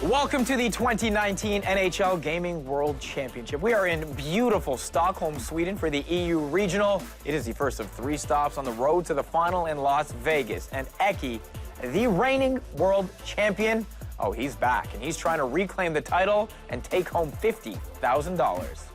Welcome to the 2019 NHL Gaming World Championship. We are in beautiful Stockholm, Sweden for the EU Regional. It is the first of 3 stops on the road to the final in Las Vegas. And Eki, the reigning world champion, oh, he's back. And he's trying to reclaim the title and take home $50,000.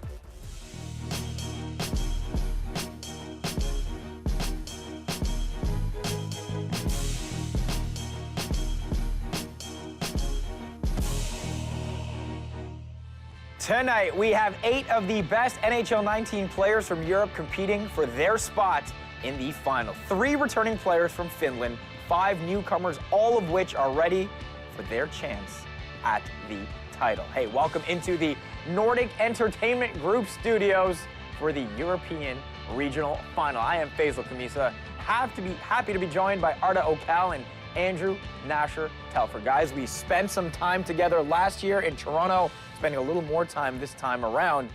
Tonight, we have 8 of the best NHL 19 players from Europe competing for their spot in the final. 3 returning players from Finland, 5 newcomers, all of which are ready for their chance at the title. Hey, welcome into the Nordic Entertainment Group studios for the European Regional Final. I am Faizal Khamisa. Happy to be joined by Arda Okal and Andrew Nasher-Telfer. Guys, we spent some time together last year in Toronto, spending a little more time this time around.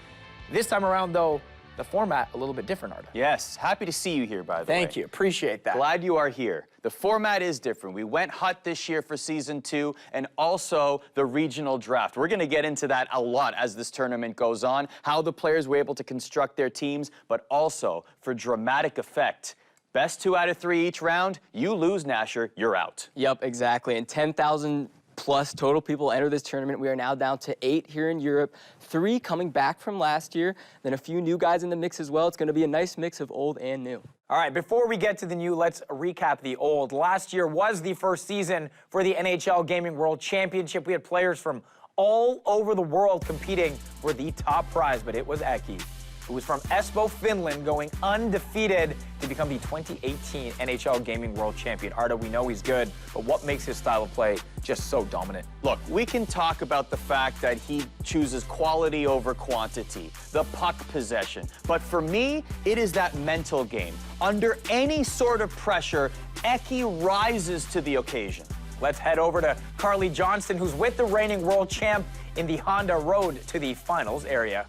This time around, though, the format a little bit different, Arda. Yes, happy to see you here, by the way. Thank you, appreciate that. Glad you are here. The format is different. We went hot this year for Season 2 and also the regional draft. We're gonna get into that a lot as this tournament goes on, how the players were able to construct their teams, but also for dramatic effect. Best 2 out of 3 each round, you lose, Nasher, you're out. Yep, exactly, and 10,000 plus total people enter this tournament. We are now down to 8 here in Europe, 3 coming back from last year, then a few new guys in the mix as well. It's gonna be a nice mix of old and new. All right, before we get to the new, let's recap the old. Last year was the first season for the NHL Gaming World Championship. We had players from all over the world competing for the top prize, but it was Eki, who was from Espoo, Finland, going undefeated to become the 2018 NHL Gaming World Champion. Arda, we know he's good, but what makes his style of play just so dominant? Look, we can talk about the fact that he chooses quality over quantity, the puck possession, but for me, it is that mental game. Under any sort of pressure, Eki rises to the occasion. Let's head over to Carly Johnston, who's with the reigning world champ in the Honda Road to the finals area.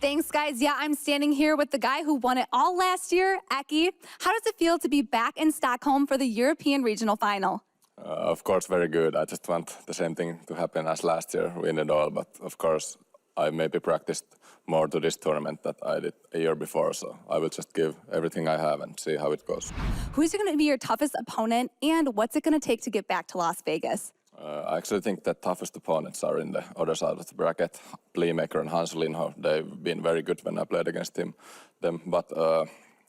Thanks, guys. Yeah, I'm standing here with the guy who won it all last year, Eki. How does it feel to be back in Stockholm for the European Regional Final? Of course, very good. I just want the same thing to happen as last year, win it all. But of course, I maybe practiced more to this tournament than I did a year before. So I will just give everything I have and see how it goes. Who's going to be your toughest opponent, and what's it going to take to get back to Las Vegas? I actually think that toughest opponents are in the other side of the bracket. Playmaker and Hans Lindholm, they've been very good when I played against them. But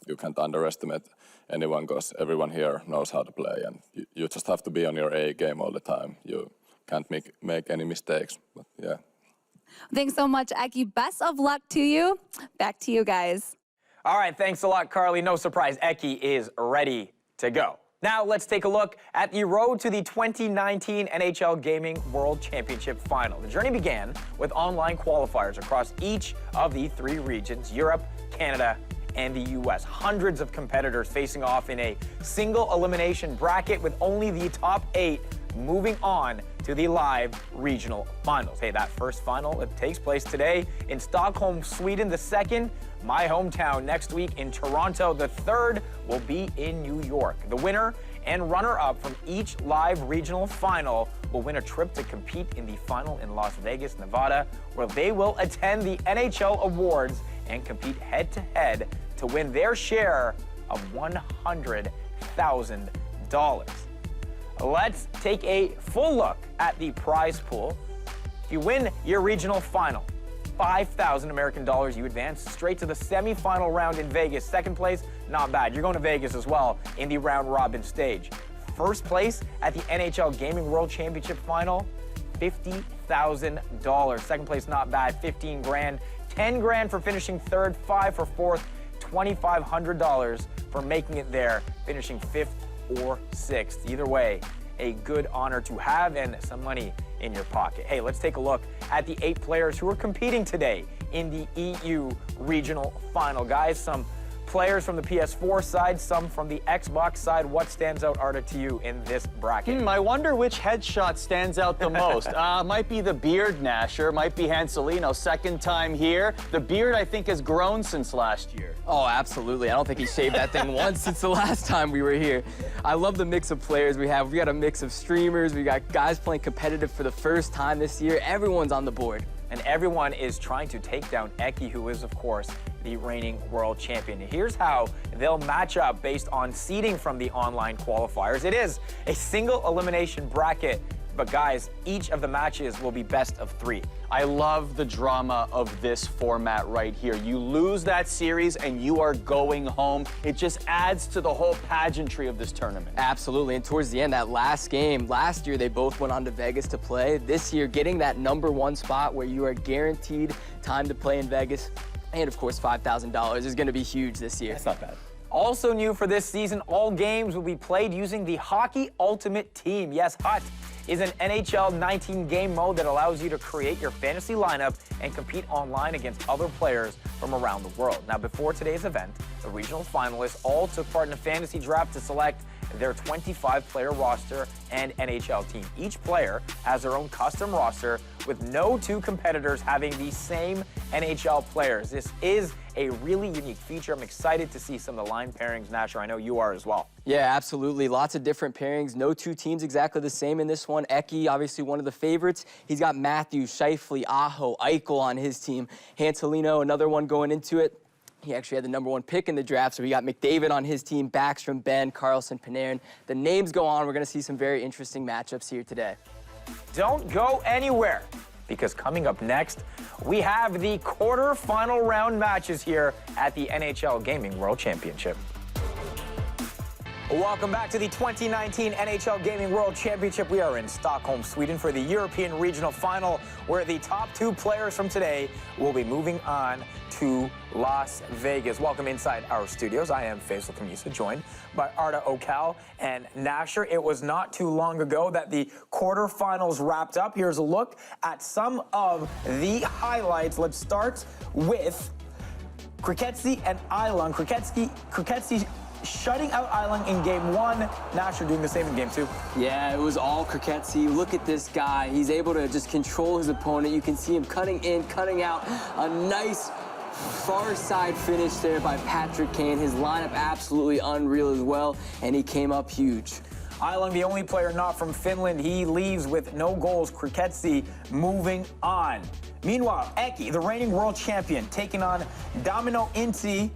you can't underestimate anyone because everyone here knows how to play, and you just have to be on your A game all the time. You can't make any mistakes, but yeah. Thanks so much, Eki. Best of luck to you. Back to you guys. All right, thanks a lot, Carly. No surprise, Eki is ready to go. Now let's take a look at the road to the 2019 NHL Gaming World Championship Final. The journey began with online qualifiers across each of the 3 regions, Europe, Canada, and the US. Hundreds of competitors facing off in a single elimination bracket with only the top 8 moving on to the live regional finals. Hey, that first final, it takes place today in Stockholm, Sweden. The second, my hometown, next week in Toronto. The third will be in New York. The winner and runner-up from each live regional final will win a trip to compete in the final in Las Vegas, Nevada, where they will attend the NHL Awards and compete head-to-head to win their share of $100,000. Let's take a full look at the prize pool. If you win your regional final, $5,000 American dollars, you advance straight to the semifinal round in Vegas. Second place, not bad. You're going to Vegas as well in the round robin stage. First place at the NHL Gaming World Championship Final, $50,000. Second place, not bad, 15 grand. 10 grand for finishing third, 5 for fourth, $2,500 for making it there, finishing 5th or 6th. Either way, a good honor to have and some money in your pocket. Hey, let's take a look at the 8 players who are competing today in the EU Regional Final. Guys, some players from the PS4 side, some from the Xbox side. What stands out, Arda, to you in this bracket? I wonder which headshot stands out the most. Might be the beard, Nasher. Might be Hanselino. Second time here. The beard, I think, has grown since last year. Oh, absolutely. I don't think he shaved that thing once since the last time we were here. I love the mix of players we have. We got a mix of streamers. We got guys playing competitive for the first time this year. Everyone's on the board. And everyone is trying to take down Eki, who is, of course, the reigning world champion. Here's how they'll match up based on seeding from the online qualifiers. It is a single elimination bracket, but guys, each of the matches will be best of 3. I love the drama of this format right here. You lose that series and you are going home. It just adds to the whole pageantry of this tournament. Absolutely, and towards the end, that last game, last year they both went on to Vegas to play. This year, getting that #1 spot where you are guaranteed time to play in Vegas, and of course $5,000 is gonna be huge this year. That's not bad. Also new for this season, all games will be played using the Hockey Ultimate Team. Yes, HUT is an NHL 19 game mode that allows you to create your fantasy lineup and compete online against other players from around the world. Now, before today's event, the regional finalists all took part in a fantasy draft to select their 25-player roster and NHL team. Each player has their own custom roster with no two competitors having the same NHL players. This is a really unique feature. I'm excited to see some of the line pairings, Nasher. I know you are as well. Yeah, absolutely. Lots of different pairings. No two teams exactly the same in this one. Eki, obviously one of the favorites. He's got Matthew, Scheifele, Aho, Eichel on his team. Hanselino, another one going into it. He actually had the #1 pick in the draft, so we got McDavid on his team, Backstrom, Ben, Carlson, Panarin. The names go on. We're going to see some very interesting matchups here today. Don't go anywhere, because coming up next, we have the quarterfinal round matches here at the NHL Gaming World Championship. Welcome back to the 2019 NHL Gaming World Championship. We are in Stockholm, Sweden for the European Regional Final, where the top 2 players from today will be moving on to Las Vegas. Welcome inside our studios. I am Faizal Khamisa, joined by Arda Okal and Nasher. It was not too long ago that the quarterfinals wrapped up. Here's a look at some of the highlights. Let's start with Kriketsi and Island. Kriketsi shutting out Island in game 1. Nasher doing the same in game 2. Yeah, it was all Kriketsi. Look at this guy. He's able to just control his opponent. You can see him cutting in, cutting out. A nice far side finish there by Patrick Kane. His lineup absolutely unreal as well, and he came up huge. Island, the only player not from Finland, he leaves with no goals. Kriketsi moving on. Meanwhile, Eki, the reigning world champion, taking on Domino Inti.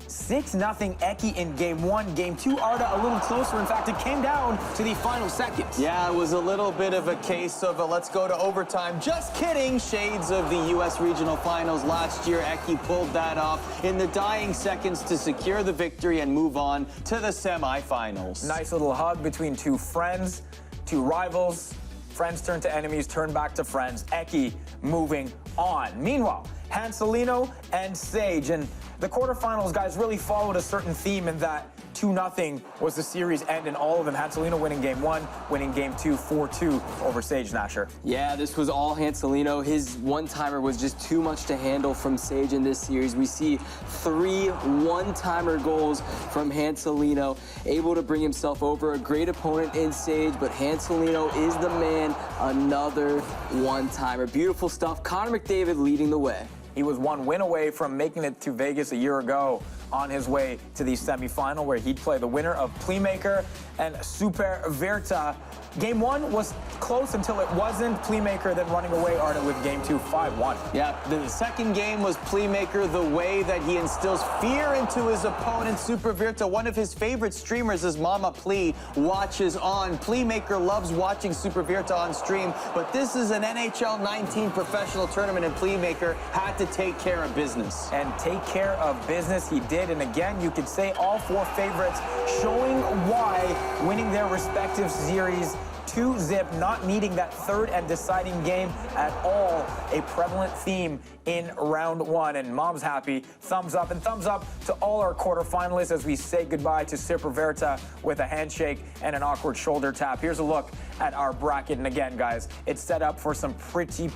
6-0 Eki in game 1. Game 2, Arda, a little closer. In fact, it came down to the final seconds. Yeah, it was a little bit of a case of let's go to overtime. Just kidding. Shades of the U.S. Regional Finals last year. Eki pulled that off in the dying seconds to secure the victory and move on to the semifinals. Nice little hug between 2 friends, 2 rivals. Friends turn to enemies, turn back to friends. Eki moving on. Meanwhile, Hanselino and Sage. And the quarterfinals, guys, really followed a certain theme in that 2-0 was the series end, and all of them. Hanselino winning game 1, winning game 2, 4-2 over Sage. Nasher. Yeah, this was all Hanselino. His one-timer was just too much to handle from Sage in this series. We see 3 one-timer goals from Hanselino, able to bring himself over a great opponent in Sage, but Hanselino is the man. Another one-timer. Beautiful stuff. Connor McDavid leading the way. He was 1 win away from making it to Vegas a year ago, on his way to the semifinal, where he'd play the winner of Playmaker and Super Verta. Game 1 was close until it wasn't. Playmaker then running away, Arda, with game 2, 5-1. Yeah, the second game was Playmaker, the way that he instills fear into his opponent. Super Verta, one of his favorite streamers, is Mama Plea, watches on. Playmaker loves watching Super Verta on stream, but this is an NHL 19 professional tournament, and Playmaker had to take care of business. And take care of business he did, and again, you could say all 4 favorites showing why winning their respective series 2-0, not needing that third and deciding game at all. A prevalent theme in round one. And Mom's happy. Thumbs up and thumbs up to all our quarterfinalists as we say goodbye to Sipra Verta with a handshake and an awkward shoulder tap. Here's a look at our bracket. And again, guys, it's set up for some pretty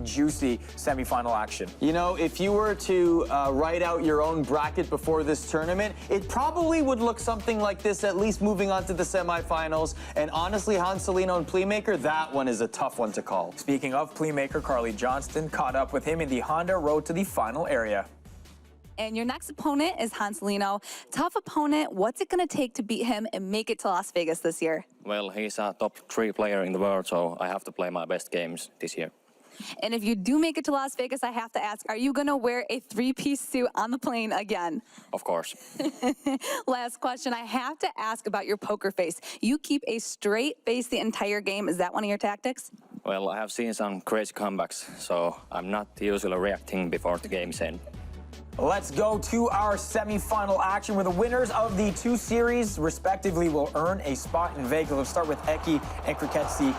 juicy semifinal action. You know, if you were to write out your own bracket before this tournament, it probably would look something like this, at least moving on to the semifinals. And honestly, Hanselino and Playmaker, that one is a tough one to call. Speaking of Playmaker, Carly Johnston caught up with him in the Honda road to the final area. And your next opponent is Hanselino. Tough opponent. What's it going to take to beat him and make it to Las Vegas this year? Well, he's a top 3 player in the world, so I have to play my best games this year. And if you do make it to Las Vegas, I have to ask, are you going to wear a 3-piece suit on the plane again? Of course. Last question. I have to ask about your poker face. You keep a straight face the entire game. Is that one of your tactics? Well, I have seen some crazy comebacks, so I'm not usually reacting before the game's end. Let's go to our semifinal action where the winners of the 2 series, respectively, will earn a spot in Vegas. Let's start with Eki and Kriketsi.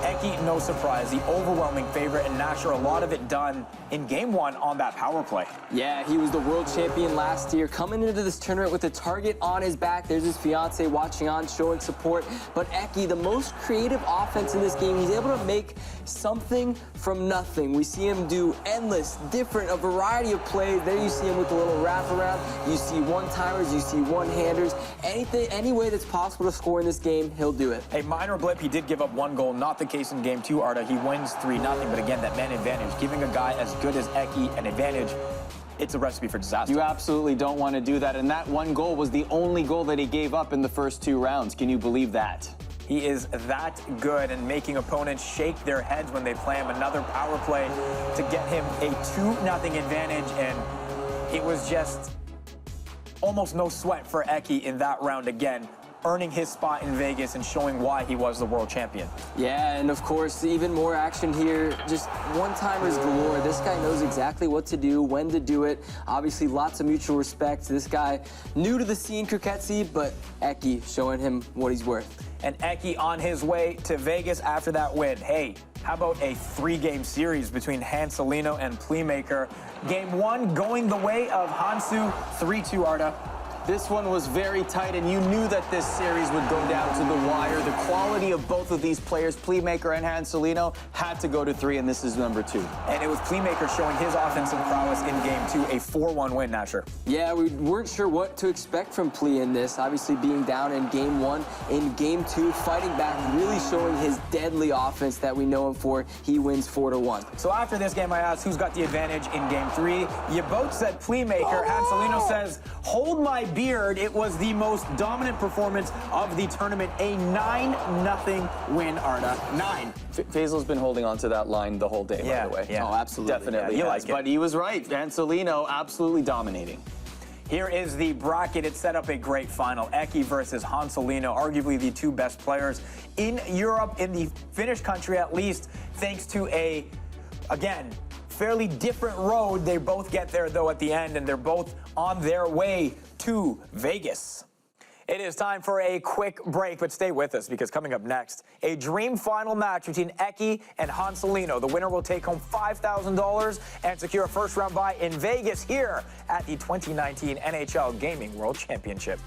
Eki, no surprise, the overwhelming favorite, and Nasher, a lot of it done in game 1 on that power play. Yeah, he was the world champion last year, coming into this tournament with a target on his back. There's his fiance watching on, showing support. But Eki, the most creative offense in this game, he's able to make something from nothing. We see him do endless, different, a variety of plays. There you see him with a little wraparound. You see one-timers, you see one-handers. Anything, any way that's possible to score in this game, he'll do it. A minor blip, he did give up 1 goal, not the case in game 2, Arda. He wins 3-0, but again, that man advantage, giving a guy as good as Eki an advantage, it's a recipe for disaster. You absolutely don't want to do that, and that 1 goal was the only goal that he gave up in the first 2 rounds. Can you believe that? He is that good and making opponents shake their heads when they play him. Another power play to get him a 2-0 advantage, and it was just almost no sweat for Eki in that round again, earning his spot in Vegas and showing why he was the world champion. Yeah, and of course, even more action here. Just one-timers galore. This guy knows exactly what to do, when to do it. Obviously, lots of mutual respect. This guy, new to the scene, Kriketsi, but Eki showing him what he's worth. And Eki on his way to Vegas after that win. Hey, how about a 3-game series between Hanselino and Playmaker? Game 1 going the way of Hansu, 3-2, Arda. This one was very tight, and you knew that this series would go down to the wire. The quality of both of these players, Playmaker and Hanselino, had to go to 3, and this is number 2. And it was Playmaker showing his offensive prowess in game 2, a 4-1 win, Nasher. Yeah, we weren't sure what to expect from Plea in this. Obviously being down in game 1, in game 2, fighting back, really showing his deadly offense that we know him for. He wins 4-1. So after this game, I asked who's got the advantage in game 3. You both said Playmaker. Hanselino says, hold my beard. It was the most dominant performance of the tournament. A 9-0 win, Arda. 9. Faisal's been holding on to that line the whole day, by the way. Yeah. Oh, absolutely. Definitely. Yeah, Yes, but he was right. Hanselino absolutely dominating. Here is the bracket. It set up a great final. Eki versus Hanselino, arguably the 2 best players in Europe, in the Finnish country at least, thanks to a, again, fairly different road. They both get there, though, at the end, and they're both on their way to Vegas. It is time for a quick break, but stay with us because coming up next, a dream final match between Eki and Hanselino. The winner will take home $5,000 and secure a first-round bye in Vegas here at the 2019 NHL Gaming World Championship.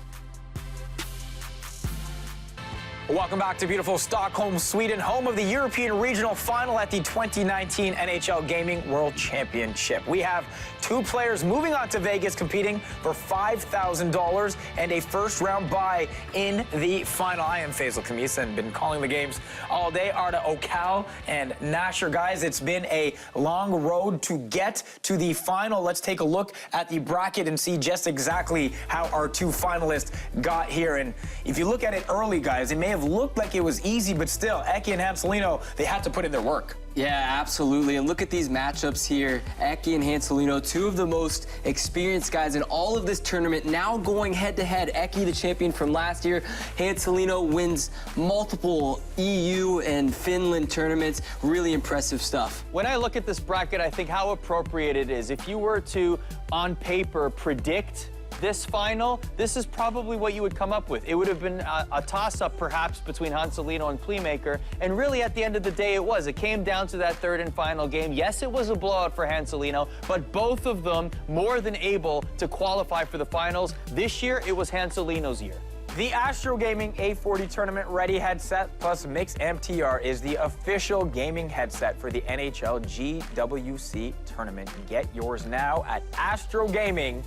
Welcome back to beautiful Stockholm, Sweden, home of the European Regional Final at the 2019 NHL Gaming World Championship. We have 2 players moving on to Vegas competing for $5,000 and a first-round bye in the final. I am Faizal Khamisa and been calling the games all day. Arda Okal and Nasher. Guys, it's been a long road to get to the final. Let's take a look at the bracket and see just exactly how our 2 finalists got here. And if you look at it early, guys, it may have looked like it was easy, but still, Eki and Hanselino, they had to put in their work. Yeah, absolutely. And look at these matchups here. Eki and Hanselino, 2 of the most experienced guys in all of this tournament, now going head-to-head. Eki, the champion from last year. Hanselino wins multiple EU and Finland tournaments. Really impressive stuff. When I look at this bracket, I think how appropriate it is. If you were to, on paper, predict this final, this is probably what you would come up with. It would have been a toss-up perhaps between Hanselino and Playmaker, and really at the end of the day it was. It came down to that third and final game. Yes, it was a blowout for Hanselino, but both of them more than able to qualify for the finals. This year, it was Hanselino's year. The Astro Gaming A40 Tournament Ready headset plus Mix MTR is the official gaming headset for the NHL GWC tournament. Get yours now at astrogaming.eu.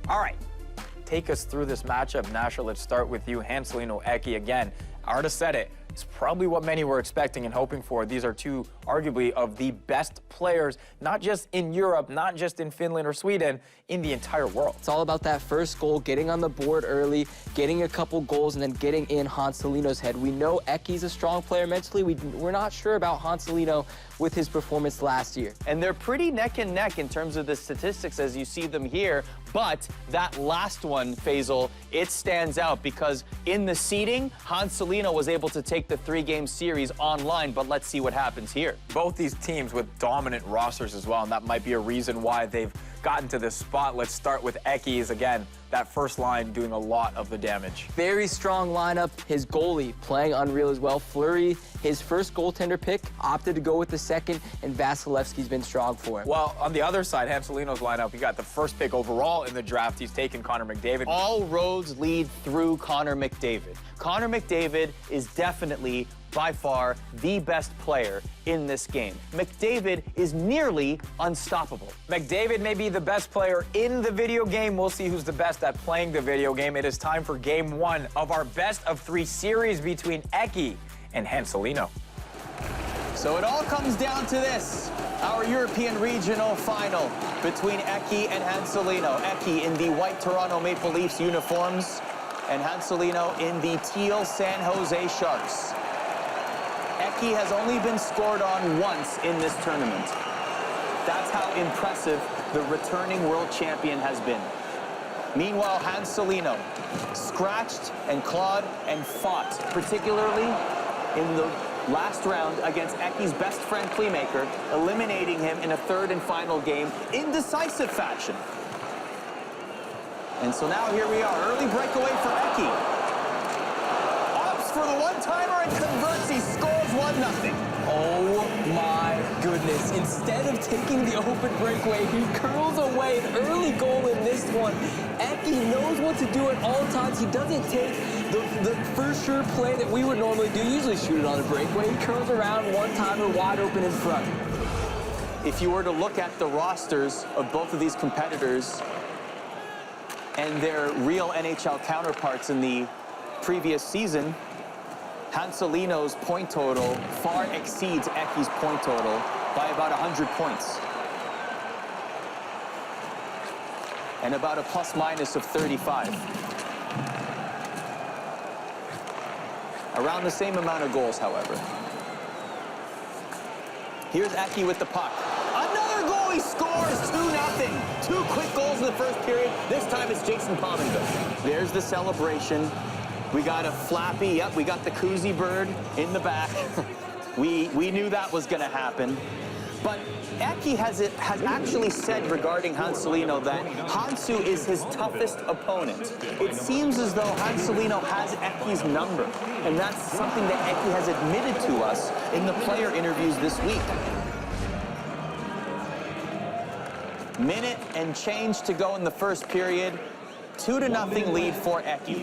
All right, take us through this matchup, Nasher. Let's start with you, Hanselino Eki again. I already said it. It's probably what many were expecting and hoping for. These are two, arguably, of the best players, not just in Europe, not just in Finland or Sweden, in the entire world. It's all about that first goal, getting on the board early, getting a couple goals, and then getting in Hanselino's head. We know Eki's a strong player mentally. We're not sure about Hanselino with his performance last year. And they're pretty neck and neck in terms of the statistics as you see them here. But that last one, Faizal, it stands out because in the seeding, Hanselino was able to take the 3-game series online, but let's see what happens here. Both these teams with dominant rosters as well, and that might be a reason why they've gotten to this spot. Let's start with Eki's again. That first line doing a lot of the damage. Very strong lineup. His goalie playing unreal as well. Fleury, his first goaltender pick, opted to go with the second, and Vasilevsky's been strong for him. Well, on the other side, Hanselino's lineup, he got the first pick overall in the draft. He's taken Connor McDavid. All roads lead through Connor McDavid. Connor McDavid is definitely, by far, the best player in this game. McDavid is nearly unstoppable. McDavid may be the best player in the video game. We'll see who's the best at playing the video game. It is time for game 1 of our best of 3 series between Eki and Hanselino. So it all comes down to this, our European regional final between Eki and Hanselino. Eki in the white Toronto Maple Leafs uniforms and Hanselino in the teal San Jose Sharks. Eki has only been scored on once in this tournament. That's how impressive the returning world champion has been. Meanwhile, Hanselino scratched and clawed and fought, particularly in the last round against Eki's best friend Playmaker, eliminating him in a third and final game in decisive fashion. And so now here we are, early breakaway for Eki. Opts for the one-timer and converts, he scores 1-0. Oh my goodness. Instead of taking the open breakaway, he curls away an early goal in this one. Eki knows what to do at all times. He doesn't take the first sure play that we would normally do, usually shoot it on a breakaway. He curls around one-timer wide open in front. If you were to look at the rosters of both of these competitors and their real NHL counterparts in the previous season, Hanselino's point total far exceeds Eki's point total by about 100 points. And about a plus-minus of 35. Around the same amount of goals, however. Here's Eki with the puck. Another goal, he scores, 2-0. 2 quick goals in the first period. This time it's Jason Pominville. There's the celebration. We got a flappy, yep, we got the koozie bird in the back. we knew that was gonna happen. But Eki has actually said regarding Hanselino that Hansu is his toughest opponent. It seems as though Hanselino has Eki's number, and that's something that Eki has admitted to us in the player interviews this week. Minute and change to go in the first period. 2-0 lead for Eki.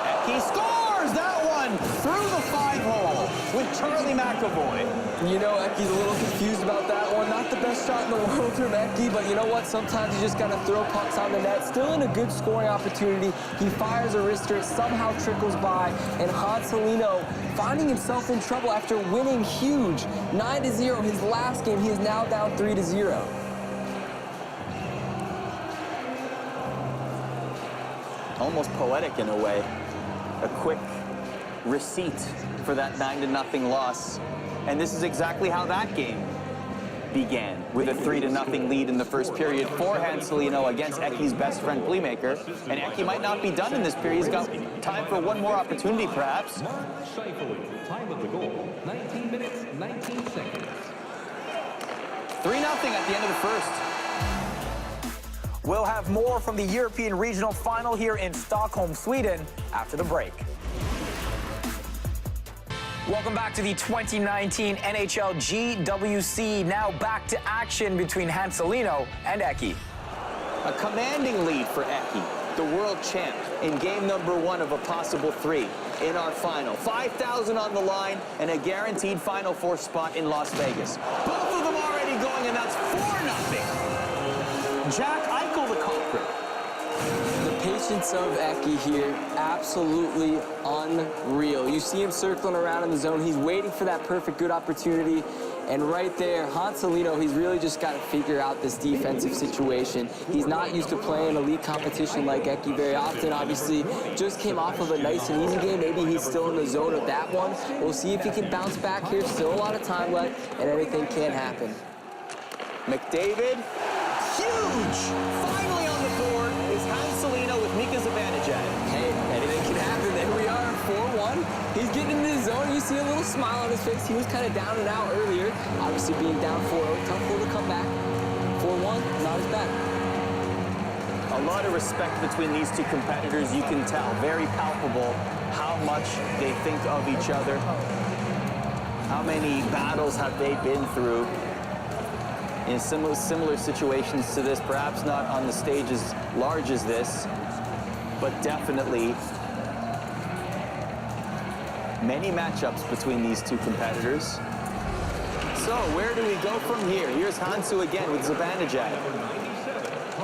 Eki scores that one through the 5-hole with Charlie McAvoy. You know, Eki's a little confused about that one. Not the best shot in the world from Eki, but you know what? Sometimes you just gotta throw pucks on the net. Still in a good scoring opportunity. He fires a wrister, it somehow trickles by, and Hanselino finding himself in trouble after winning huge. 9-0 his last game. He is now down 3-0. Almost poetic in a way. A quick receipt for that 9-0 loss. And this is exactly how that game began, with a 3-0 lead in the first period for Hanselino against Eki's best friend Playmaker. And Eki might not be done in this period. He's got time for one more opportunity, perhaps. Time of the goal, 19 minutes, 19 seconds. 3-0 at the end of the first. We'll have more from the European Regional Final here in Stockholm, Sweden, after the break. Welcome back to the 2019 NHL GWC. Now back to action between Hanselino and Eki. A commanding lead for Eki, the world champ, in game number 1 of a possible 3 in our final. 5,000 on the line and a guaranteed Final Four spot in Las Vegas. Both of them already going, and that's 4-0. Jack Eichel, the culprit. The patience of Eki here, absolutely unreal. You see him circling around in the zone. He's waiting for that perfect good opportunity. And right there, Hanselino, he's really just got to figure out this defensive situation. He's not used to playing elite competition like Eki very often. Obviously, just came off of a nice and easy game. Maybe he's still in the zone of that one. We'll see if he can bounce back here. Still a lot of time left, and anything can happen. McDavid, huge! Finally on the board is Hanselino with Mika Zibanejad. Hey, anything can happen. There we are, 4-1. He's getting into the zone. You see a little smile on his face. He was kind of down and out earlier. Obviously being down 4-0, tough for him to come back. 4-1, not as bad. A lot of respect between these two competitors, you can tell. Very palpable how much they think of each other. How many battles have they been through in similar situations to this, perhaps not on the stage as large as this, but definitely many matchups between these two competitors. So where do we go from here? Here's Hansu again with Zibanejad.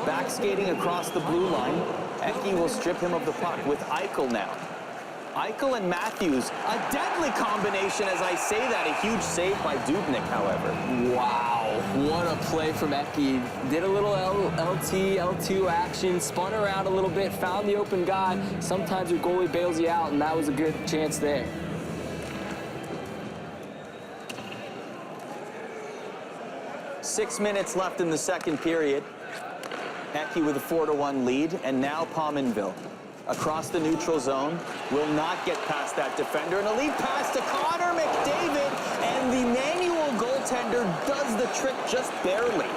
Back skating across the blue line. Eki will strip him of the puck with Eichel now. Eichel and Matthews, a deadly combination as I say that. A huge save by Dubnyk, however. Wow, what a play from Eki. Did a little LT, L2 action, spun around a little bit, found the open guy. Sometimes your goalie bails you out, and that was a good chance there. Six minutes left in the second period. Eki with a 4-1 lead, and now Pominville across the neutral zone, will not get past that defender. And a lead pass to Connor McDavid, and the manual goaltender does the trick just barely.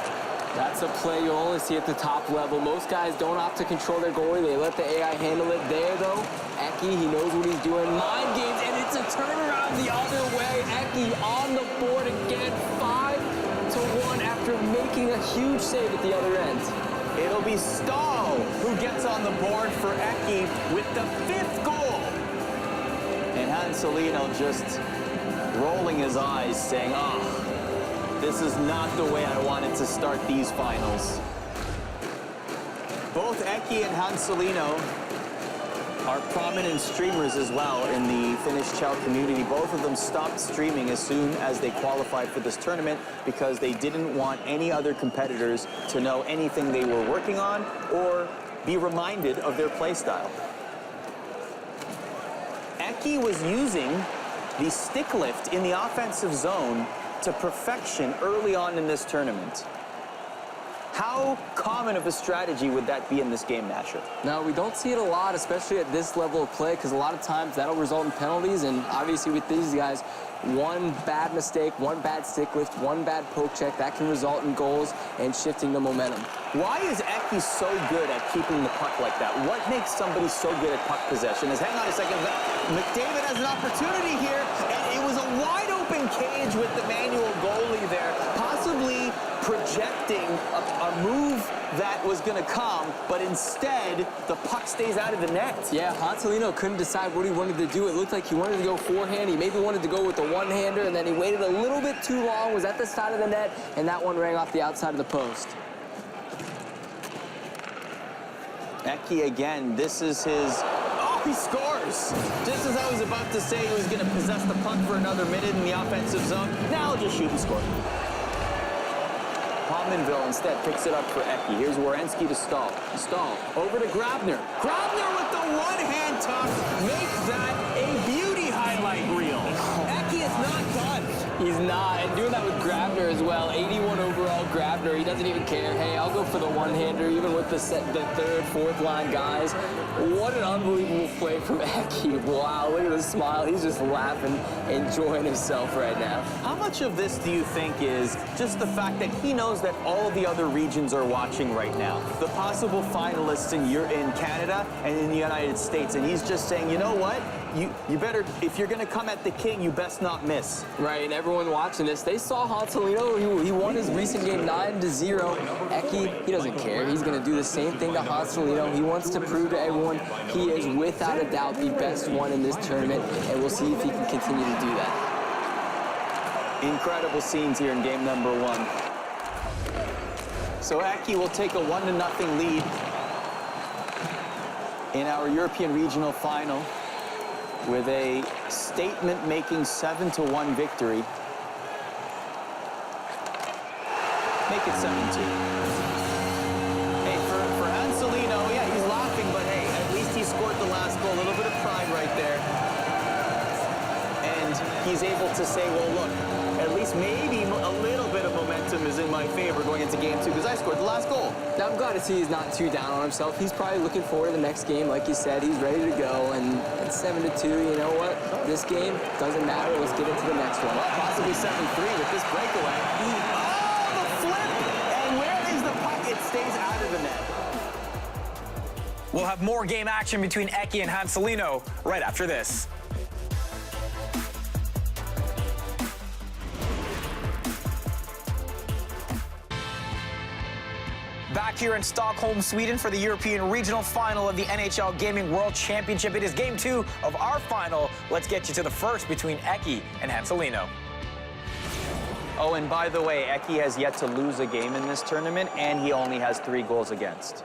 That's a play you only see at the top level. Most guys don't opt to control their goalie. They let the AI handle it. There, though, Eki, he knows what he's doing. Mind games, and it's a turnaround the other way. Eki on the board again, 5-1 after making a huge save at the other end. It'll be Stahl who gets on the board for Eki with the 5th goal. And Hanselino just rolling his eyes, saying, oh, this is not the way I wanted to start these finals. Both Eki and Hanselino are prominent streamers as well in the Finnish Chell community. Both of them stopped streaming as soon as they qualified for this tournament because they didn't want any other competitors to know anything they were working on or be reminded of their play style. Eki was using the stick lift in the offensive zone to perfection early on in this tournament. How common of a strategy would that be in this game, Nasher? No, we don't see it a lot, especially at this level of play, because a lot of times that'll result in penalties, and obviously with these guys, one bad mistake, one bad stick lift, one bad poke check, that can result in goals and shifting the momentum. Why is Eki so good at keeping the puck like that? What makes somebody so good at puck possession? Hang on a second, McDavid has an opportunity here, and it was a wide open cage with the manual goalie there, possibly projecting a move that was going to come, but instead, the puck stays out of the net. Yeah, Hanselino couldn't decide what he wanted to do. It looked like he wanted to go forehand. He maybe wanted to go with the one-hander, and then he waited a little bit too long, was at the side of the net, and that one rang off the outside of the post. Eki again, this is his... Oh, he scores! Just as I was about to say he was going to possess the puck for another minute in the offensive zone, now he'll just shoot and score. Pominville instead picks it up for Eki. Here's Werenski to Stahl. Stahl over to Grabner. Grabner with the one-hand tuck makes that a beauty highlight reel. Eki is not done. He's not, and doing that with Grabner as well. 81 overall Grabner. partner. He doesn't even care. Hey, I'll go for the one-hander, even with the third, fourth line guys. What an unbelievable play from Eki. Wow, look at the smile. He's just laughing, enjoying himself right now. How much of this do you think is just the fact that he knows that all the other regions are watching right now? The possible finalists in Canada and in the United States, and he's just saying, you know what? You better, if you're going to come at the king, you best not miss. Right, and everyone watching this, they saw Hanselino. He won his recent game 9-0. Eki, he doesn't care. He's going to do the same thing to Hanselino. He wants to prove to everyone he is, without a doubt, the best one in this tournament, and we'll see if he can continue to do that. Incredible scenes here in game number 1. So Eki will take a 1-0 lead in our European Regional Final with a statement-making 7-1 victory. Make it 7-2. Hey, for Hanselino, yeah, he's laughing, but hey, at least he scored the last goal. A little bit of pride right there. And he's able to say, well, look, at least maybe a little bit of momentum is in my favor going into game 2 because I scored the last goal. Now, I'm glad to see he's not too down on himself. He's probably looking forward to the next game. Like you said, he's ready to go. And it's 7-2. You know what? This game doesn't matter. Let's get into the next one. Well, possibly 7-3 with this breakaway. Oh, the flip! And where is the puck? It stays out of the net. We'll have more game action between Eki and Hanselino right after this. Back here in Stockholm, Sweden for the European Regional Final of the NHL Gaming World Championship. It is game 2 of our final. Let's get you to the first between Eki and Hanselino. Oh, and by the way, Eki has yet to lose a game in this tournament, and he only has 3 goals against.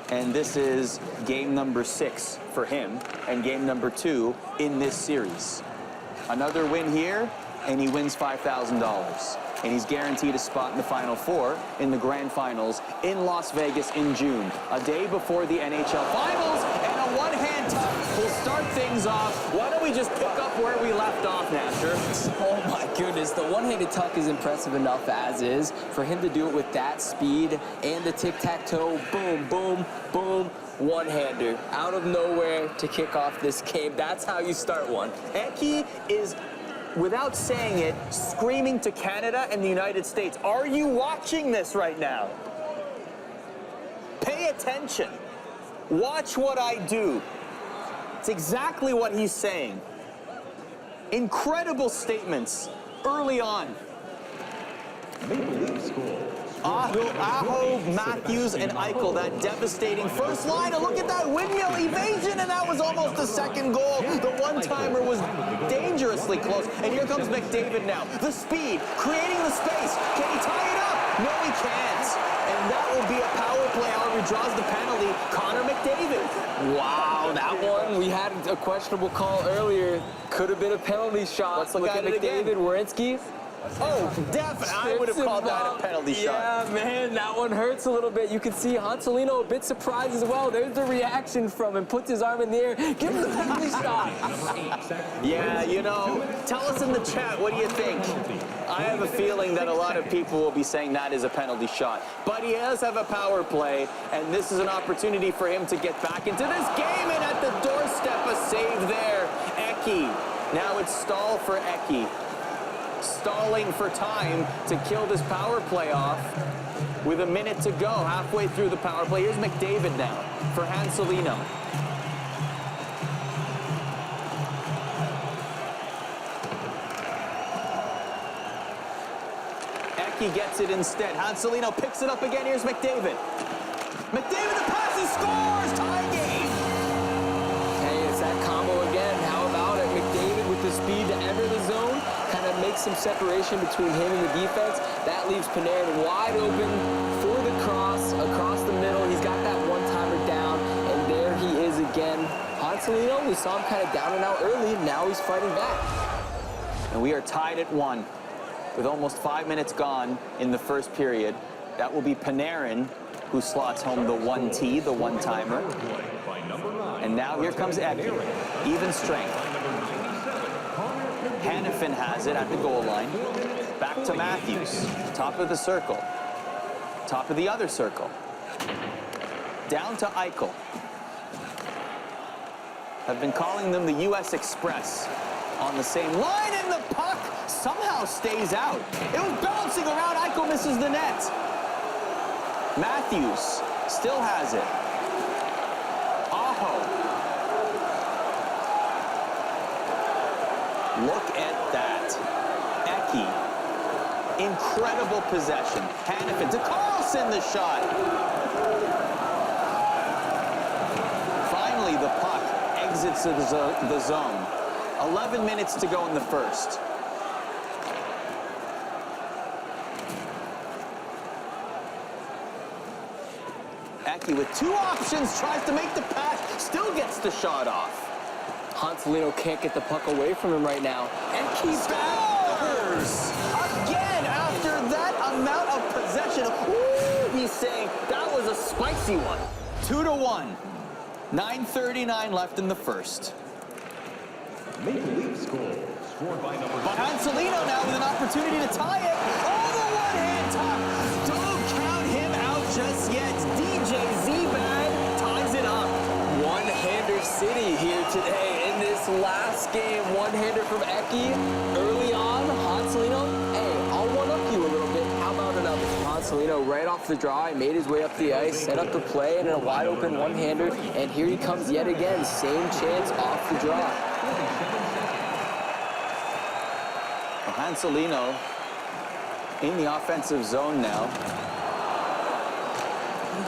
And this is game number 6 for him, and game number 2 in this series. Another win here, and he wins $5,000. And he's guaranteed a spot in the Final Four in the Grand Finals in Las Vegas in June, a day before the NHL Finals, and a one-hand tuck will start things off. Why don't we just pick up where we left off, Nasher? Oh my goodness, the one-handed tuck is impressive enough as is. For him to do it with that speed and the tic-tac-toe, boom, boom, boom, one-hander out of nowhere to kick off this game. That's how you start one. Eki is, without saying it, screaming to Canada and the United States, are you watching this right now? Pay attention. Watch what I do. It's exactly what he's saying. Incredible statements early on. Aho, Matthews, and Eichel, that devastating first line. And look at that windmill evasion, and that was almost a second goal. The one-timer was dangerously close. And here comes McDavid now. The speed, creating the space. Can he tie it up? No, he can't. And that will be a power play. However, he draws the penalty. Connor McDavid. Wow, that one, we had a questionable call earlier. Could have been a penalty shot. Let's look at it McDavid, again. Werenski. Oh, definitely. I would have called that a penalty shot. Yeah, man, that one hurts a little bit. You can see Hanselino a bit surprised as well. There's the reaction from him. Puts his arm in the air. Give him the penalty shot. Yeah, you know, tell us in the chat, what do you think? I have a feeling that a lot of people will be saying that is a penalty shot. But he does have a power play, and this is an opportunity for him to get back into this game. And at the doorstep, a save there. Eki. Now it's stall for Eki. Stalling for time to kill this power play off with a minute to go, halfway through the power play. Here's McDavid now for Hanselino. Eki gets it instead. Hanselino picks it up again. Here's McDavid. McDavid, the pass, he scores! Tie game! Hey, it's that combo again. How about it? McDavid with the speed to enter the zone. Kind of makes some separation between him and the defense. That leaves Panarin wide open for the cross across the middle. He's got that one-timer down, and there he is again. Hanselino, we saw him kind of down and out early. Now he's fighting back. And we are tied at 1 with almost 5 minutes gone in the first period. That will be Panarin who slots home the 1T, the one-timer. And now here comes Eki. Even strength. Hannafin has it at the goal line. Back to Matthews. Top of the circle. Top of the other circle. Down to Eichel. Have been calling them the U.S. Express. On the same line, and the puck somehow stays out. It was bouncing around. Eichel misses the net. Matthews still has it. Aho. Look at that. Eki. Incredible possession. Hannafin to Carlson, the shot. Finally, the puck exits the zone. 11 minutes to go in the first. Eki with two options, tries to make the pass, still gets the shot off. Hanselino can't get the puck away from him right now. Eki Scores! Again, after that amount of possession. Ooh, he's saying that was a spicy one. 2-1. 9:39 left in the first. Maple Leaf scored by number. But Hanselino now with an opportunity to tie it. Oh, the one-hand top. Don't count him out just yet. DJ Z-Bag ties it up. One-hander city here today in this last game. One-hander from Eki early on. Hanselino, hey, I'll one-up you a little bit. How about another? Hanselino right off the draw, made his way up the ice, set up the play, and a wide-open one-hander. And here he comes yet again. Same chance off the draw. Hanselino in the offensive zone now.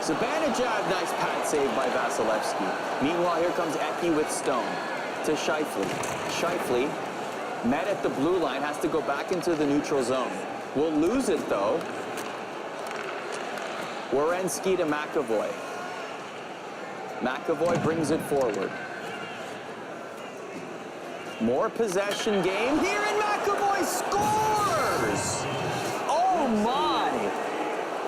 Zibanejad, nice pad save by Vasilevsky. Meanwhile, here comes Eki with Stone to Scheifele. Scheifele, met at the blue line, has to go back into the neutral zone. Will lose it, though. Werenski to McAvoy. McAvoy brings it forward. More possession game here, and McAvoy scores! Oh my!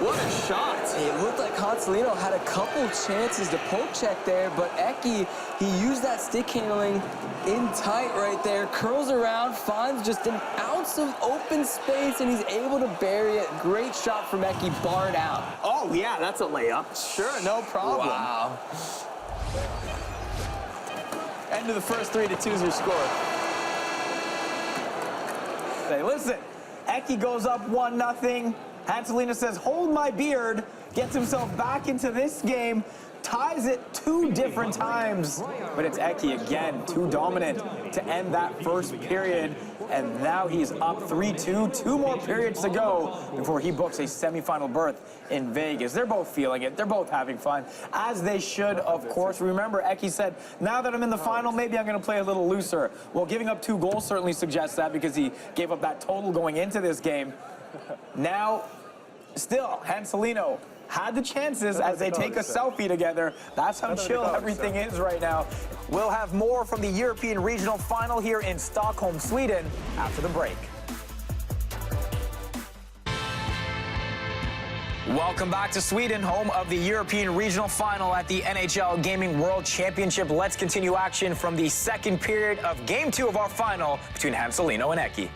What a shot! It looked like Hanselino had a couple chances to poke check there, but Eki, he used that stick handling in tight right there, curls around, finds just an ounce of open space, and he's able to bury it. Great shot from Eki, barred out. Oh yeah, that's a layup. Sure, no problem. Wow. End of the first 3-2 is your score. Hey, listen, Eki goes up 1-0. Hanselino says, hold my beard, gets himself back into this game, ties it 2 different times. But it's Eki again, too dominant to end that first period. And now he's up 3-2, 2 more periods to go before he books a semifinal berth in Vegas. They're both feeling it. They're both having fun, as they should, of course. Remember, Eki said, now that I'm in the final, maybe I'm going to play a little looser. Well, giving up 2 goals certainly suggests that, because he gave up that total going into this game. Now, still, Hanselino had the chances as they take a selfie together. That's how chill everything is right now. We'll have more from the European Regional Final here in Stockholm, Sweden, after the break. Welcome back to Sweden, home of the European Regional Final at the NHL Gaming World Championship. Let's continue action from the second period of Game 2 of our final between Hanselino and Eki.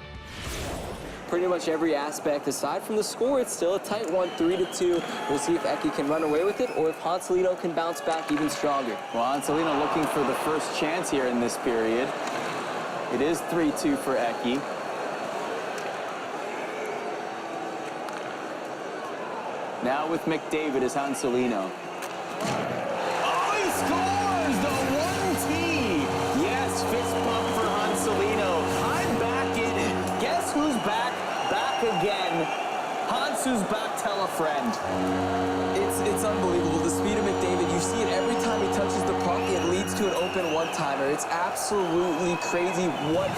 Pretty much every aspect, aside from the score, it's still a tight one, 3-2. We'll see if Eki can run away with it or if Hanselino can bounce back even stronger. Well, Hanselino looking for the first chance here in this period. It is 3-2 for Eki. Now with McDavid is Hanselino. Oh, he scores! The 1T! Yes, fist bump for Hanselino. I'm back in it. Guess who's back? Back again. Hansu's back, tell a friend. It's unbelievable. The speed of McDavid, you see it every time he touches the puck, it leads to an open one-timer. It's absolutely crazy what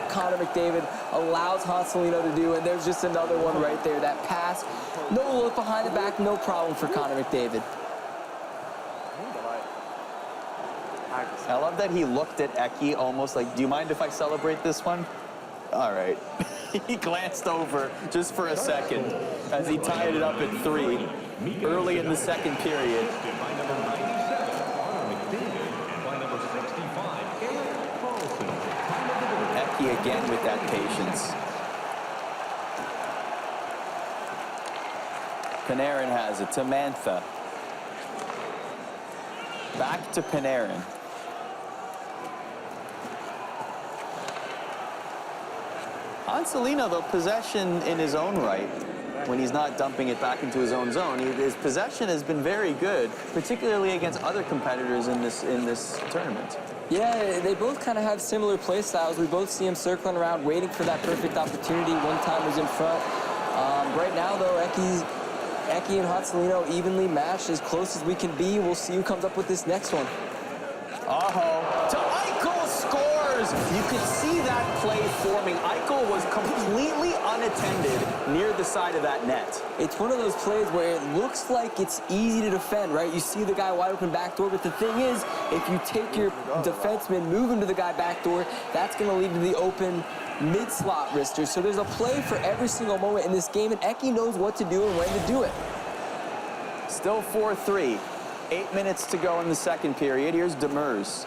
Connor McDavid allows Hanselino to do, and there's just another one right there. That pass, no look behind the back, no problem for Connor McDavid. I love that he looked at Eki almost like, do you mind if I celebrate this one? All right. He glanced over just for a second as he tied it up at 3 early in the second period. By number 97, Connor McDavid. By number 65, Erik Karlsson. Eki again with that patience. Panarin has it to Mantha. Back to Panarin. Hanselino, though, possession in his own right, when he's not dumping it back into his own zone, his possession has been very good, particularly against other competitors in this tournament. Yeah, they both kind of have similar play styles. We both see him circling around, waiting for that perfect opportunity. One time was in front. Right now, though, Eki and Hanselino evenly matched, as close as we can be. We'll see who comes up with this next one. To Eichel scores! You could see that play forming. Eichel was completely unattended near the side of that net. It's one of those plays where it looks like it's easy to defend, right? You see the guy wide open backdoor, but the thing is, if you take your defenseman, move him to the guy backdoor, that's going to lead to the open mid-slot wrister. So there's a play for every single moment in this game, and Eki knows what to do and when to do it. Still 4-3. 8 minutes to go in the second period. Here's Demers.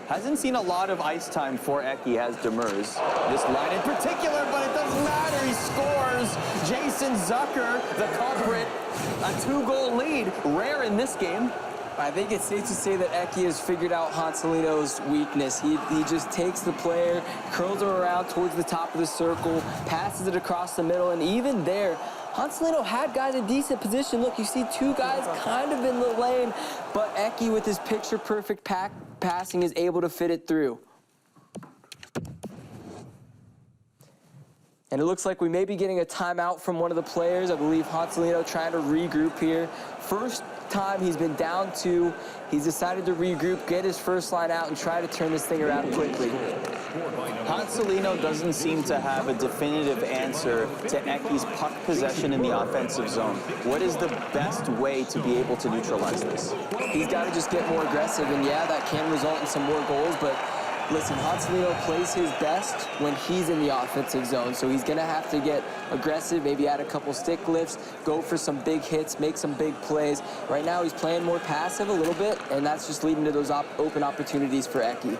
Hasn't seen a lot of ice time for Eki, has Demers. This line in particular, but it doesn't matter. He scores. Jason Zucker, the culprit. A 2-goal lead. Rare in this game. I think it's safe to say that Eki has figured out Hanselino's weakness. He just takes the player, curls him around towards the top of the circle, passes it across the middle, and even there, Hanselino had guys in decent position. Look, you see two guys kind of in the lane, but Eki with his picture-perfect passing is able to fit it through. And it looks like we may be getting a timeout from one of the players. I believe Hanselino trying to regroup here. First time he's been down 2. He's decided to regroup, get his first line out, and try to turn this thing around quickly. Hanselino doesn't seem to have a definitive answer to Eki's puck possession in the offensive zone. What is the best way to be able to neutralize this? He's got to just get more aggressive, and yeah, that can result in some more goals, but listen, Hanselino plays his best when he's in the offensive zone, so he's going to have to get aggressive, maybe add a couple stick lifts, go for some big hits, make some big plays. Right now, he's playing more passive a little bit, and that's just leading to those open opportunities for Eki.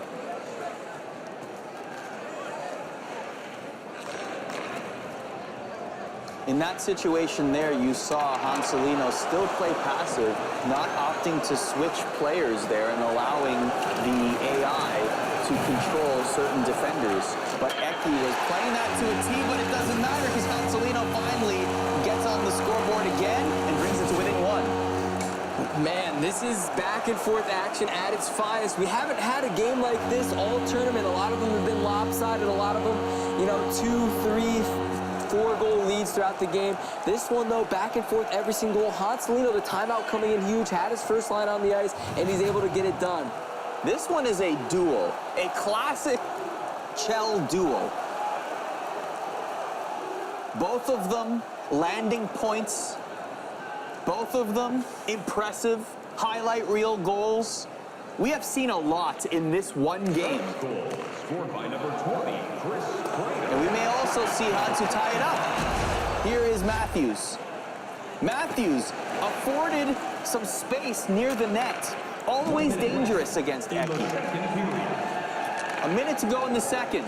In that situation there, you saw Hanselino still play passive, not opting to switch players there and allowing the AI to control certain defenders. But Eki was playing that to a T, but it doesn't matter because Hanselino finally gets on the scoreboard again and brings it to within 1. Man, this is back and forth action at its finest. We haven't had a game like this all tournament. A lot of them have been lopsided, a lot of them, 2, 3, 4-goal leads throughout the game. This one, though, back and forth every single goal. Hanselino, the timeout coming in huge, had his first line on the ice, and he's able to get it done. This one is a duel, a classic Chell duel. Both of them landing points, both of them impressive highlight reel goals. We have seen a lot in this one game. Scored by number 20, Chris. And we may also see Hansu tie it up. Here is Matthews. Matthews afforded some space near the net. Always dangerous against Eki. A minute to go in the second.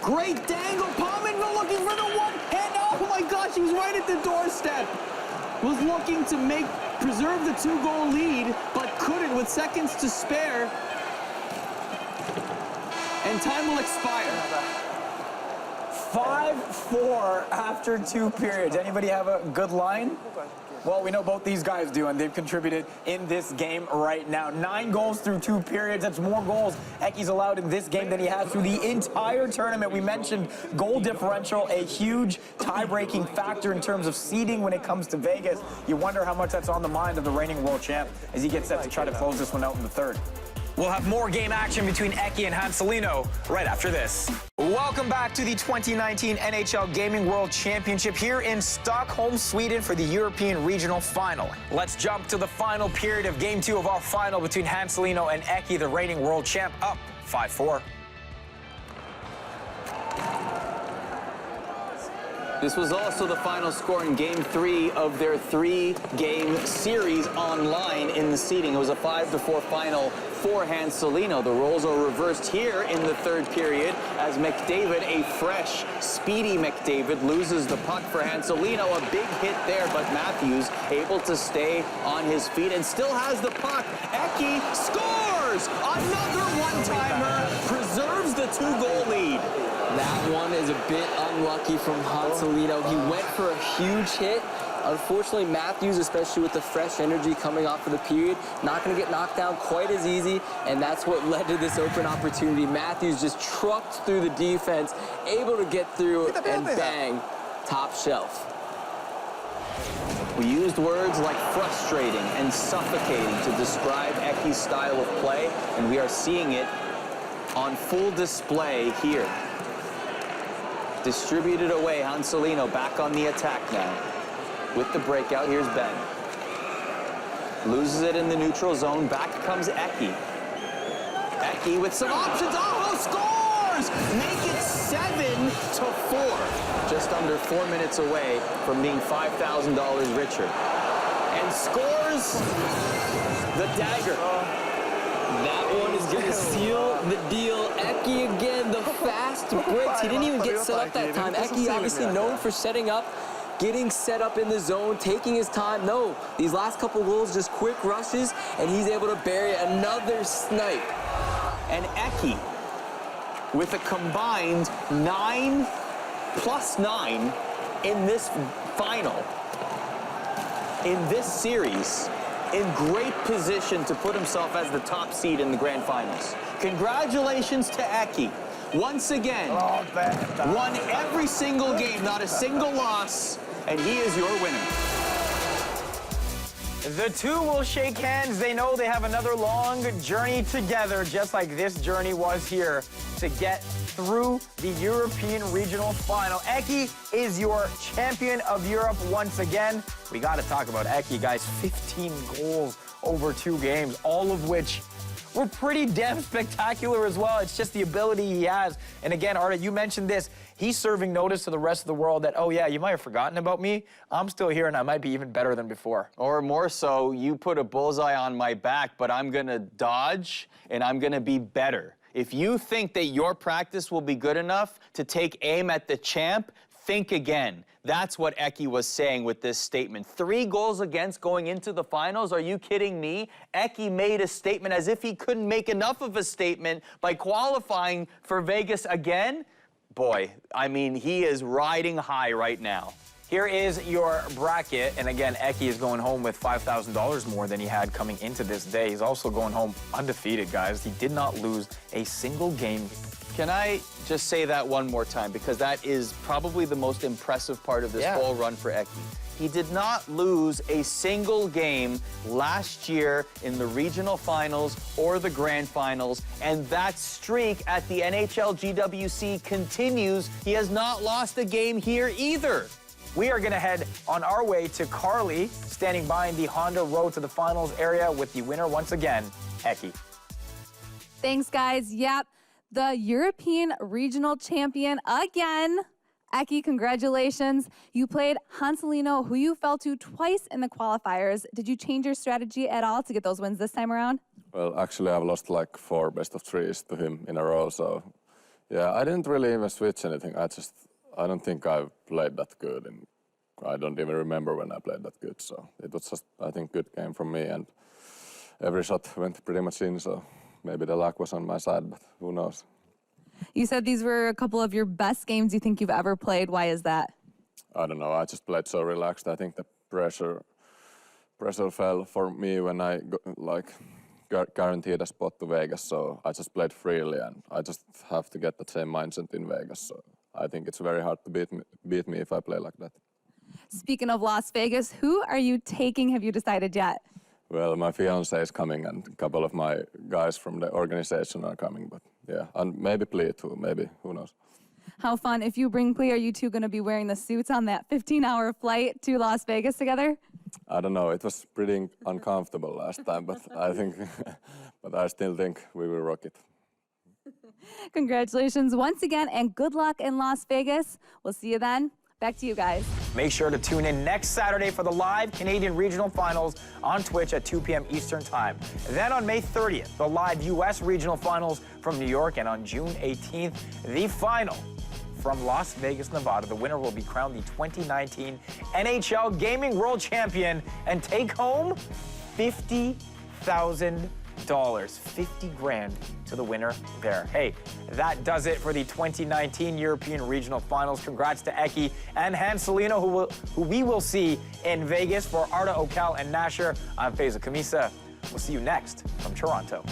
Great dangle. Pominville looking for the one-hand. Oh my gosh, he was right at the doorstep. Was looking to preserve the 2-goal lead, but couldn't with seconds to spare. And time will expire. 5-4 after 2 periods. Anybody have a good line? Well, we know both these guys do, and they've contributed in this game right now. 9 goals through 2 periods. That's more goals Eki's allowed in this game than he has through the entire tournament. We mentioned goal differential, a huge tie-breaking factor in terms of seeding when it comes to Vegas. You wonder how much that's on the mind of the reigning world champ as he gets set to try to close this one out in the third. We'll have more game action between Eki and Hanselino right after this. Welcome back to the 2019 NHL Gaming World Championship here in Stockholm, Sweden for the European Regional Final. Let's jump to the final period of Game 2 of our final between Hanselino and Eki, the reigning world champ, up 5-4. This was also the final score in Game 3 of their 3-game series online in the seeding. It was a 5-4 final for Hanselino. The roles are reversed here in the third period as McDavid, a fresh, speedy McDavid, loses the puck for Hanselino. A big hit there, but Matthews able to stay on his feet and still has the puck. Eki scores! Another one-timer, preserves the 2-goal lead. That one is a bit unlucky from Hanselino. He went for a huge hit. Unfortunately, Matthews, especially with the fresh energy coming off of the period, not going to get knocked down quite as easy, and that's what led to this open opportunity. Matthews just trucked through the defense, able to get through, and bang, top shelf. We used words like frustrating and suffocating to describe Eki's style of play, and we are seeing it on full display here. Distributed away, Hanselino back on the attack now. With the breakout, here's Ben. Loses it in the neutral zone, back comes Eki. Eki with some options, oh, scores! Make it 7-4. Just under 4 minutes away from being $5,000 richer. And scores the dagger. That one is going to seal the deal. Eki again, the fast breaks. He didn't even get set up that time. Eki obviously known for setting up, getting set up in the zone, taking his time. No, these last couple goals, just quick rushes, and he's able to bury another snipe. And Eki, with a combined 9+9 in this final, in this series, in great position to put himself as the top seed in the grand finals. Congratulations to Eki. Once again, won every single game, not a single loss, and he is your winner. The two will shake hands. They know they have another long journey together, just like this journey was here, to get through the European Regional Final. Eki is your champion of Europe once again. We got to talk about Eki, guys. 15 goals over 2 games, all of which were pretty damn spectacular as well. It's just the ability he has. And again, Arda, you mentioned this. He's serving notice to the rest of the world that, oh yeah, you might have forgotten about me. I'm still here and I might be even better than before. Or more so, you put a bullseye on my back, but I'm gonna dodge and I'm gonna be better. If you think that your practice will be good enough to take aim at the champ, think again. That's what Eki was saying with this statement. 3 goals against going into the finals? Are you kidding me? Eki made a statement as if he couldn't make enough of a statement by qualifying for Vegas again. Boy, I mean, he is riding high right now. Here is your bracket, and again, Eki is going home with $5,000 more than he had coming into this day. He's also going home undefeated, guys. He did not lose a single game. Can I just say that one more time? Because that is probably the most impressive part of this whole run for Eki. He did not lose a single game last year in the regional finals or the grand finals, and that streak at the NHL GWC continues. He has not lost a game here either. We are going to head on our way to Carly, standing by in the Honda Road to the Finals area with the winner once again, Eki. Thanks, guys. Yep, the European Regional Champion again. Eki, congratulations. You played Hanselino, who you fell to twice in the qualifiers. Did you change your strategy at all to get those wins this time around? Well, actually, I've lost like 4 best-of-3s to him in a row, so yeah, I didn't really even switch anything. I don't think I've played that good, and I don't even remember when I played that good, so it was just, I think, good game from me, and every shot went pretty much in, so maybe the luck was on my side, but who knows. You said these were a couple of your best games you think you've ever played. Why is that? I don't know, I just played so relaxed. I think the pressure fell for me when I guaranteed a spot to Vegas, so I just played freely, and I just have to get the same mindset in Vegas, so I think it's very hard to beat me if I play like that. Speaking of Las Vegas, who are you taking? Have you decided yet? Well, my fiancé is coming, and a couple of my guys from the organization are coming, but yeah, and maybe Plea too, maybe, who knows. How fun. If you bring Plea, are you two going to be wearing the suits on that 15-hour flight to Las Vegas together? I don't know, it was pretty uncomfortable last time, but I still think we will rock it. Congratulations once again, and good luck in Las Vegas. We'll see you then. Back to you guys. Make sure to tune in next Saturday for the live Canadian Regional Finals on Twitch at 2 p.m. Eastern Time. Then on May 30th, the live U.S. Regional Finals from New York, and on June 18th, the final from Las Vegas, Nevada. The winner will be crowned the 2019 NHL Gaming World Champion and take home $50,000. 50 grand to the winner there. Hey, that does it for the 2019 European Regional Finals. Congrats to Eki and Hanselino, who we will see in Vegas. For Arda, Okal, and Nasher, I'm Faizal Khamisa. We'll see you next from Toronto.